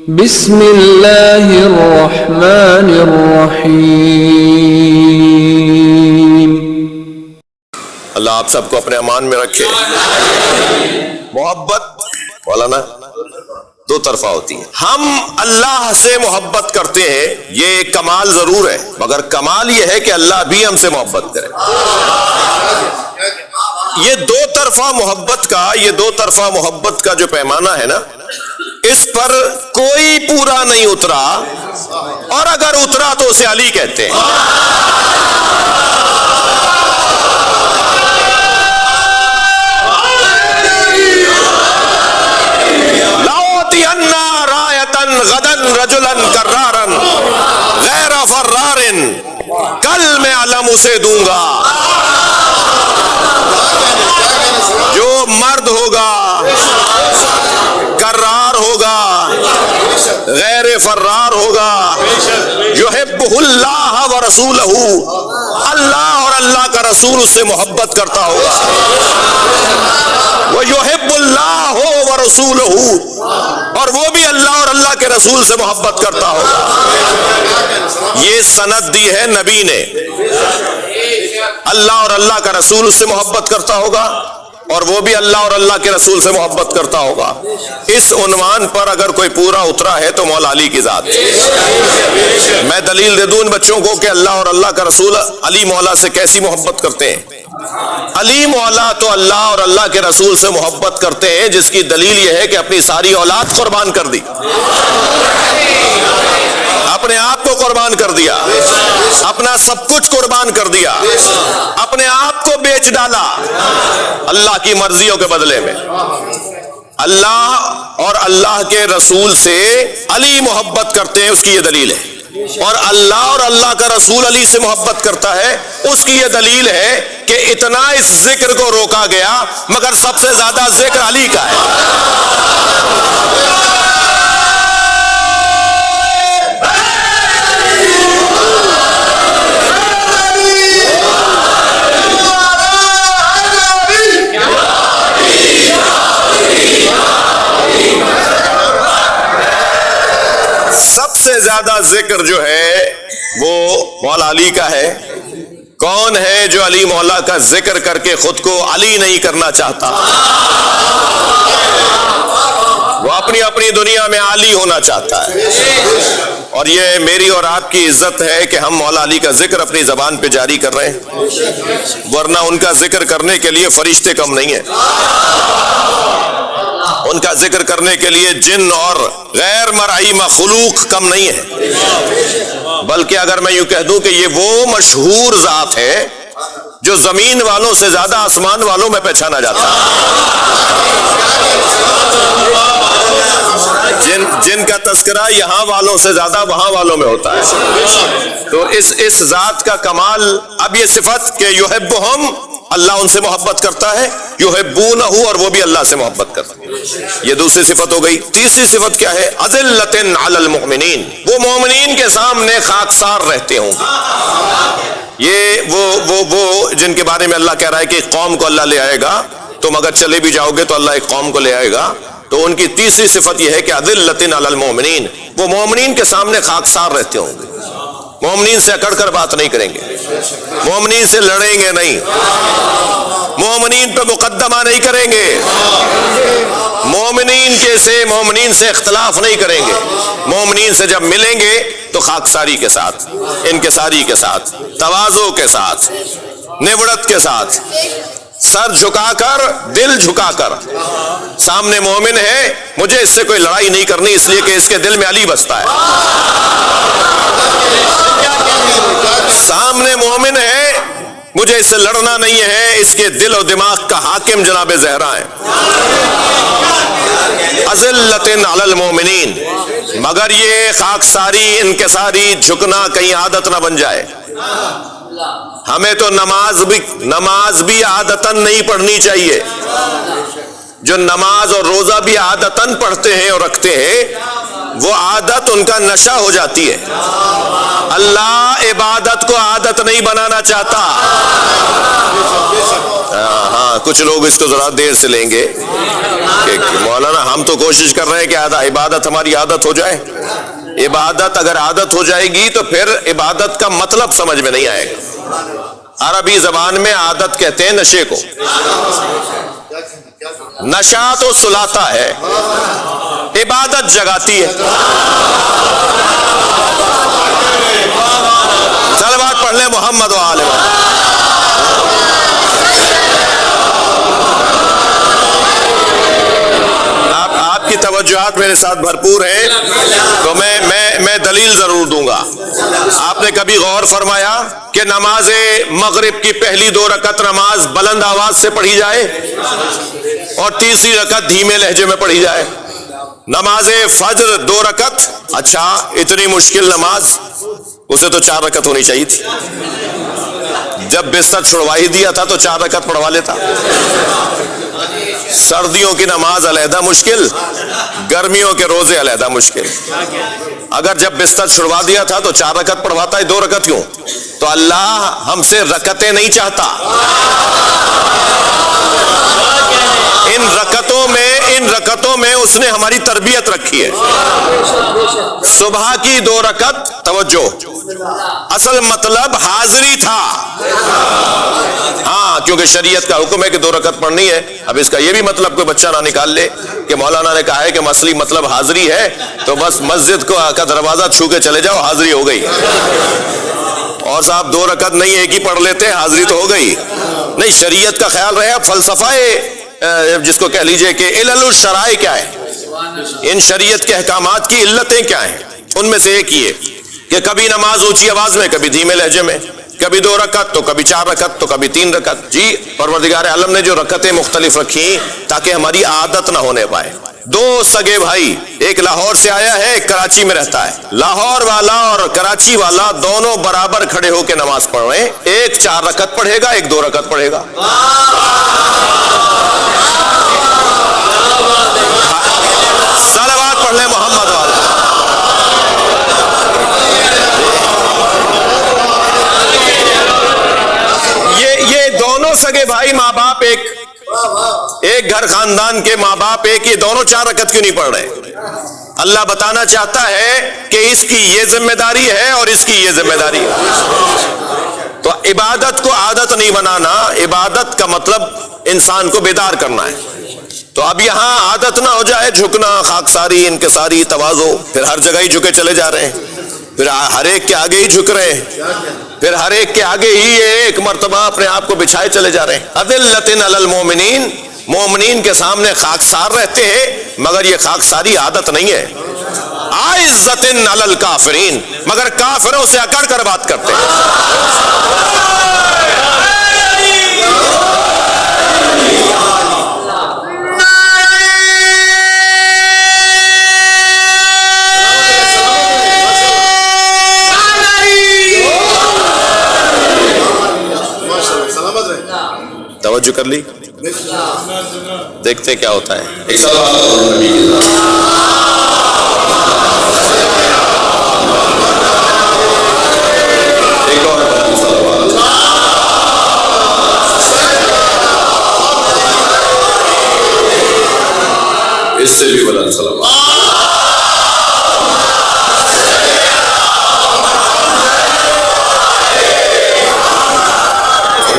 بسم اللہ الرحمن الرحیم۔ اللہ آپ سب کو اپنے امان میں رکھے۔ محبت مولانا دو طرفہ ہوتی ہے۔ ہم اللہ سے محبت کرتے ہیں، یہ ایک کمال ضرور ہے، مگر کمال یہ ہے کہ اللہ بھی ہم سے محبت کرے۔ یہ دو طرفہ محبت کا جو پیمانہ ہے نا، اس پر کوئی پورا نہیں اترا، اور اگر اترا تو اسے علی کہتے ہیں۔ غدن رجلا کرارا غیر فرار، کل میں علم اسے دوں گا۔ جو مرد ہوگا، کرار ہوگا، غیر فرار ہوگا، یحبہ اللہ ورسولہ، اللہ اور اللہ کا رسول اس سے محبت کرتا ہوگا، وَيُحِبُّ اللَّهُ وَرَسُولُهُ، اور وہ بھی اللہ اور اللہ کے رسول سے محبت کرتا ہوگا۔ یہ سند دی ہے نبی نے، اللہ اور اللہ کا رسول اس سے محبت کرتا ہوگا، اور وہ بھی اللہ اور اللہ کے رسول سے محبت کرتا ہوگا۔ اس عنوان پر اگر کوئی پورا اترا ہے تو مولا علی کی ذات۔ میں دلیل دے دوں ان بچوں کو کہ اللہ اور اللہ کا رسول علی مولا سے کیسی محبت کرتے ہیں۔ علی مولا تو اللہ اور اللہ کے رسول سے محبت کرتے ہیں، جس کی دلیل یہ ہے کہ اپنی ساری اولاد قربان کر دی، اپنے آپ کو قربان کر دیا، اپنا سب کچھ قربان کر دیا، اپنے آپ کو بیچ ڈالا اللہ کی مرضیوں کے بدلے میں۔ اللہ اور اللہ کے رسول سے علی محبت کرتے ہیں، اس کی یہ دلیل ہے، اور اللہ اور اللہ کا رسول علی سے محبت کرتا ہے، اس کی یہ دلیل ہے کہ اتنا اس ذکر کو روکا گیا، مگر سب سے زیادہ ذکر علی کا ہے۔ سب سے زیادہ ذکر جو ہے وہ مولا علی کا ہے۔ کون ہے جو علی مولا کا ذکر کر کے خود کو علی نہیں کرنا چاہتا؟ وہ اپنی اپنی دنیا میں علی ہونا چاہتا ہے، اور یہ میری اور آپ کی عزت ہے کہ ہم مولا علی کا ذکر اپنی زبان پہ جاری کر رہے ہیں، ورنہ ان کا ذکر کرنے کے لیے فرشتے کم نہیں ہیں، ان کا ذکر کرنے کے لیے جن اور غیر مرئی مخلوق کم نہیں ہے، بلکہ اگر میں یوں کہہ دوں کہ یہ وہ مشہور ذات ہے جو زمین والوں سے زیادہ آسمان والوں میں پہچانا جاتا ہے، جن کا تذکرہ یہاں والوں سے زیادہ وہاں والوں میں ہوتا ہے۔ تو اس ذات کا کمال، اب یہ صفت کہ یحبہم، اللہ ان سے محبت کرتا ہے، یحبونہ، اور وہ بھی اللہ سے محبت کرتا ہے، یہ دوسری صفت ہو گئی۔ تیسری صفت کیا ہے؟ اذلۃ علی المؤمنین، وہ مومنین کے سامنے خاکسار رہتے ہوں گے۔ یہ وہ جن کے بارے میں اللہ کہہ رہا ہے کہ ایک قوم کو اللہ لے آئے گا، تم اگر چلے بھی جاؤ گے تو اللہ ایک قوم کو لے آئے گا، تو ان کی تیسری صفت یہ ہے کہ اذلۃ علی المؤمنین، وہ مومنین کے سامنے خاکسار رہتے ہوں گے، مومنین سے اکڑ کر بات نہیں کریں گے، مومنین سے لڑیں گے نہیں، مومنین پہ مقدمہ نہیں کریں گے، مومنین سے اختلاف نہیں کریں گے، مومنین سے جب ملیں گے تو خاکساری کے ساتھ، انکساری کے ساتھ، تواضع کے ساتھ، نبڑت کے ساتھ، سر جھکا کر، دل جھکا کر، سامنے مومن ہے، مجھے اس سے کوئی لڑائی نہیں کرنی، اس لیے کہ اس کے دل میں علی بستا ہے، سامنے مومن ہے، مجھے اس سے لڑنا نہیں ہے، اس کے دل و دماغ کا حاکم جناب زہرا ہے۔ اذلۃ علی المؤمنین، مگر یہ خاکساری، انکساری، جھکنا کہیں عادت نہ بن جائے۔ ہمیں تو نماز بھی عادتاً نہیں پڑھنی چاہیے۔ جو نماز اور روزہ بھی عادتاً پڑھتے ہیں اور رکھتے ہیں، وہ عادت ان کا نشہ ہو جاتی ہے. اللہ عبادت کو عادت نہیں بنانا چاہتا. ہاں کچھ لوگ اس کو ذرا دیر سے لیں گے کہ مولانا ہم تو کوشش کر رہے ہیں کہ عبادت ہماری عادت ہو جائے. عبادت اگر عادت ہو جائے گی تو پھر عبادت کا مطلب سمجھ میں نہیں آئے گا. عربی زبان میں عادت کہتے ہیں نشے کو. نشہ تو سلاتا ہے، عبادت جگاتی ہے. صلوات پڑھ لیں محمد و آل محمد. آپ کی توجہات میرے ساتھ بھرپور ہیں تو میں دلیل ضرور دوں گا. آپ نے کبھی غور فرمایا کہ نماز مغرب کی پہلی 2 رکعت نماز بلند آواز سے پڑھی جائے اور تیسری رکعت دھیمے لہجے میں پڑھی جائے؟ نماز فجر 2 رکعت، اچھا اتنی مشکل نماز، اسے تو 4 رکعت ہونی چاہیے تھی. جب بستر چھڑوا ہی دیا تھا تو 4 رکعت پڑھوا لیتا. سردیوں کی نماز علیحدہ مشکل، گرمیوں کے روزے علیحدہ مشکل. اگر جب بستر چھڑوا دیا تھا تو 4 رکعت پڑھواتا ہے، 2 رکعت کیوں؟ تو اللہ ہم سے رکعتیں نہیں چاہتا. ان رکعتوں میں اس نے ہماری تربیت رکھی ہے. صبح کی 2 رکعت، توجہ، اصل مطلب حاضری تھا. ہاں کیونکہ شریعت کا حکم ہے کہ 2 رکعت پڑھنی ہے. اب اس کا یہ بھی مطلب کوئی بچہ نہ نکال لے کہ مولانا نے کہا ہے کہ اصلی مطلب حاضری ہے تو بس مسجد کا دروازہ چھو کے چلے جاؤ، حاضری ہو گئی. اور صاحب 2 رکعت نہیں ایک ہی پڑھ لیتے، حاضری تو ہو گئی. نہیں، شریعت کا خیال رہے. فلسفہ جس کو کہہ لیجئے کہ علل الشرائع کیا ہے، ان شریعت کے احکامات کی علتیں کیا ہیں، ان میں سے ایک یہ کہ کبھی نماز اونچی آواز میں، کبھی دھیمے لہجے میں، کبھی 2 رکعت تو کبھی 4 رکعت تو کبھی 3 رکعت. جی پروردگار عالم نے جو رکعتیں مختلف رکھی تاکہ ہماری عادت نہ ہونے پائے. 2 سگے بھائی، ایک لاہور سے آیا ہے، ایک کراچی میں رہتا ہے. لاہور والا اور کراچی والا دونوں برابر کھڑے ہو کے نماز پڑھ رہے ہیں. ایک 4 رکعت پڑھے گا، ایک 2 رکعت پڑھے گا. صلوات پڑھ لیں محمد والے. یہ دونوں سگے بھائی، ماں باپ ایک گھر خاندان کے ماں باپ ایک، یہ دونوں 4 رکعت کیوں نہیں پڑھ رہے؟ اللہ بتانا چاہتا ہے کہ اس کی یہ ذمہ داری ہے اور اس کی یہ ذمہ داری ہے. تو عبادت کو عادت نہیں بنانا، عبادت کا مطلب انسان کو بیدار کرنا ہے. تو اب یہاں عادت نہ ہو جائے جھکنا، خاکساری، انکساری، تواضع، پھر ہر جگہ ہی جھکے چلے جا رہے ہیں، پھر ہر ایک کے آگے ہی جھک رہے ہیں، پھر ہر ایک کے آگے ہی ایک مرتبہ اپنے آپ کو بچھائے چلے جا رہے ہیں. اذلۃ علی المؤمنین، مومنین کے سامنے خاکسار رہتے ہیں، مگر یہ خاکساری عادت نہیں ہے. اعزۃ علی الکافرین، مگر کافروں سے اکڑ کر بات کرتے ہیں. توجہ کر لی، دیکھتے کیا ہوتا ہے. ایک سوال نبی کی ذات. ایک اور سوال. اس سے بھی بلند سلام.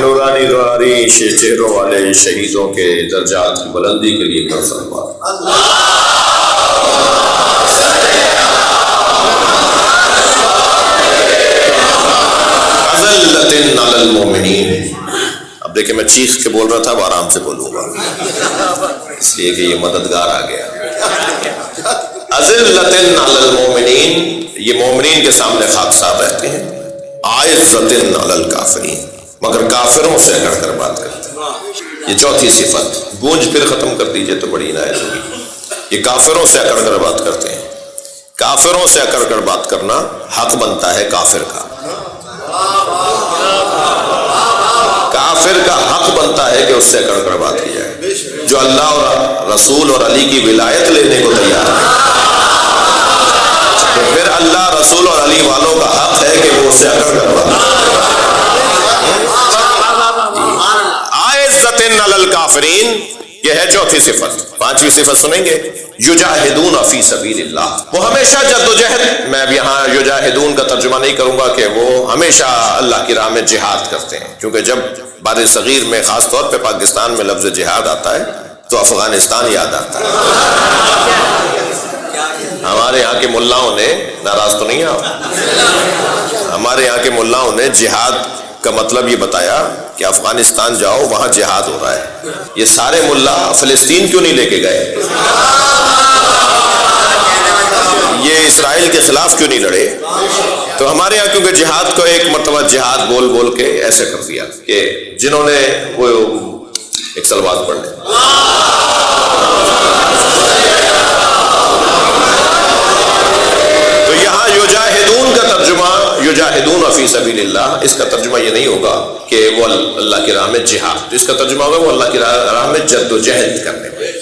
نورانی نورانی چہروں والے شہیدوں کے درجات کی بلندی کے لیے کر سلوات. اذلۃ علی المؤمنین. اب دیکھیں میں چیخ کے بول رہا تھا، اب آرام سے بولوں گا اس لیے کہ یہ مددگار آ گیا. اذلۃ علی المؤمنین، یہ مومنین کے سامنے خاکسار رہتے ہیں. اعزۃ علی الکافرین، مگر کافروں سے اکڑ کر بات کرتے ہیں. یہ چوتھی صفت. گونج پھر ختم کر دیجئے تو بڑی عنایت ہوگی. یہ کافروں سے اکڑ کر بات کرتے ہیں. کافروں سے اکڑ کر بات کرنا حق بنتا ہے کافر کا. کافر کا حق بنتا ہے کہ اس سے اکڑ کر بات کی جائے جو اللہ اور رسول اور علی کی ولایت لینے کو تیار ہے. تو پھر اللہ رسول اور علی والوں کا حق ہے کہ وہ اس سے اکڑ کروا عزت علی الکافرین. یہ ہے چوتھی صفت. پانچویں صفت سنیں گے. یجاہدون فی سبیل اللہ. وہ ہمیشہ جد و جہد. میں اب یہاں یجاہدون کا ترجمہ نہیں کروں گا کہ وہ ہمیشہ اللہ کی راہ میں جہاد کرتے ہیں، کیونکہ جب بر صغیر میں خاص طور پہ پاکستان میں لفظ جہاد آتا ہے تو افغانستان یاد آتا ہے. ہمارے یہاں کے ملاؤں نے، ناراض تو نہیں آؤ، ہمارے یہاں کے ملاؤں نے جہاد کا مطلب یہ بتایا کہ افغانستان جاؤ، وہاں جہاد ہو رہا ہے. یہ سارے ملا فلسطین کیوں نہیں لے کے گئے؟ یہ اسرائیل کے خلاف کیوں نہیں لڑے؟ تو ہمارے یہاں کیونکہ جہاد کو ایک مرتبہ جہاد بول بول کے ایسے کر دیا کہ جنہوں نے وہ ایک سلوات پڑھ لیں. تو یہاں یجاہدون کا ترجمہ یجاہدون فی سبیل اللہ، اس کا ترجمہ یہ نہیں ہوگا کہ وہ اللہ کی راہ میں جہاد، اس کا ترجمہ ہوگا وہ اللہ کی راہ میں جد و جہد کرنے میں.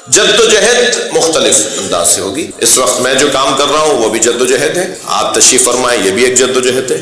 جد و جہد مختلف انداز سے ہوگی. اس وقت میں جو کام کر رہا ہوں وہ بھی جد و جہد ہے. آپ تشریف فرمائیں، یہ بھی ایک جد و جہد ہے.